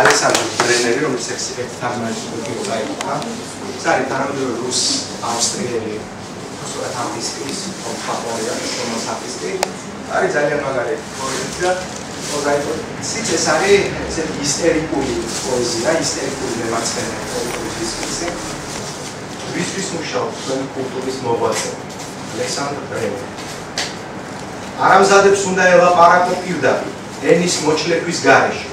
ალექსანდრე ბრენერი, რომელიც ერთ-ერთი დაიწყო. ეს არის თანამედროვე რუს ავსტრიელი აფისტის კომპანია, რომელსაც არის ძალიან მაგარი პროექტი და მოზაიკით ეს არის ესეთი ისტერიკული პოეზია, ისტერიკული მემარცხენე პოეზიის ვისთვის მუშაობს თქვენი კულტურის მოღვაწე ალექსანდრე ბრენერი. არამზადებს უნდა ელაპარაკო პირდაპირ ენის მოჩლების გარეშე.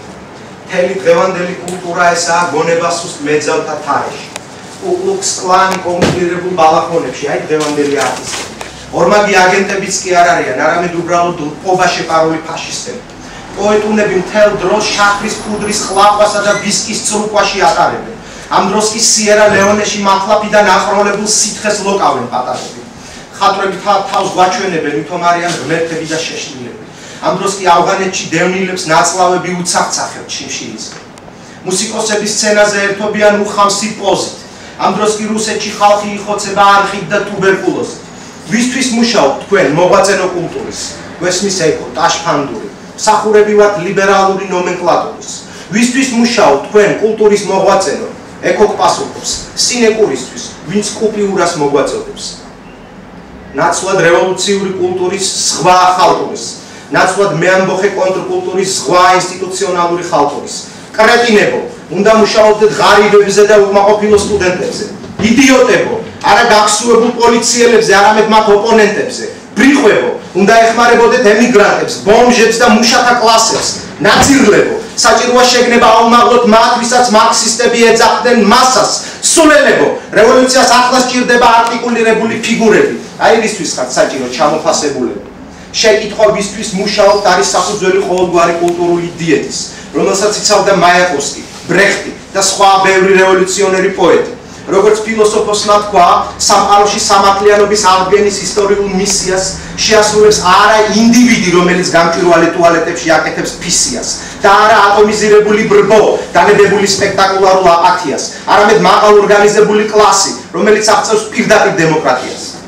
მთელი დღევანდელი კულტურა ესაა გონებასუს მეძავთა თარეში. კუკლუქს კლანი კონკრეტულ ბალახონებში, აი დღევანდელი არტისტები. ორმაგი აგენტებიც კი არ არიან, არამედ უბრალოდ ყოფაში პაროლი ფაშისტები. პოეტუნები მთელ დროს შაქრის ფუდრის ყლაყვასა და ვისკის წრუყვაში ატარებენ. ამ დროს კი სიერა ლეონეში მართლაფიდან აყროლებულ სითხეს ლოკავენ პატარები. ხატრები თავს გვაჩვენებენ, ვითომ არიან ღმერთები და შეშლილები. ამ დროს კი ავღანეთში დევნილებს ნაწლავები უცახცახებთ შიმშილისგან. მუსიკოსები სცენაზე ერთობიან უხამსი პოზით. ამ დროს კი რუსეთში ხალხი იხოცება არხით და ტუბერკულოზით. ვისთვის მუშაობთ თქვენ მოღვაწენო კულტურის? გვესმის ეკო, ტაშფანდური, მსახურები ვართ ლიბერალური ნომენკლატურის. ვისთვის მუშაობთ თქვენ კულტურის მოღვაწენო? ეკოკ პასუხობს, სინეკურისთვის, ვინც კუპიურას მოგვაწოდებს. ნაცვლად რევოლუციური კულტურის სხვა ხალხურის, ნაცვლად მეამბოხე კონტრკულტურის სხვა ინსტიტუციონალური ხალხურის. კრეტინებო, უნდა მუშაობდეთ ღარიბებზე და უკმაყოფილო სტუდენტებზე. იდიოტებო, არა გახსუებულ პოლიციელებზე, არამედ მათ ოპონენტებზე. ბრიხვებო, უნდა ეხმარებოდეთ ემიგრანტებს, ბომჟებს და მუშათა კლასებს. ნაძირლებო, საჭიროა შეგნება აუმაღლოთ მათ, ვისაც მარქსისტები ეძახდნენ მასას. სულელებო, რევოლუციას ახლა სჭირდება არტიკულირებული ფიგურები. აი რისთვის ხართ საჭირო ჩამოფასებულები. შეკითხვა ვისთვის მუშაობთ არის საფუძველი ყოველგვარი კულტურული დიეტის, რომელსაც იცავდა მაიაკოვსკი, ბრეხტი და სხვა ბევრი რევოლუციონერი პოეტი. როგორც ფილოსოფოსმა თქვა, სამყაროში სამართლიანობის აღდგენის ისტორიულ მისიას შეასრულებს არა ინდივიდი, რომელიც გამჭვირვალე ტუალეტებში აკეთებს ფისიას და არა ატომიზირებული ბრბო, დანებებული სპექტაკულარულ აპათიას, არამედ მაყალ ორგანიზებული კლასი, რომელიც აღწევს პირდაპირ დემოკრატიას.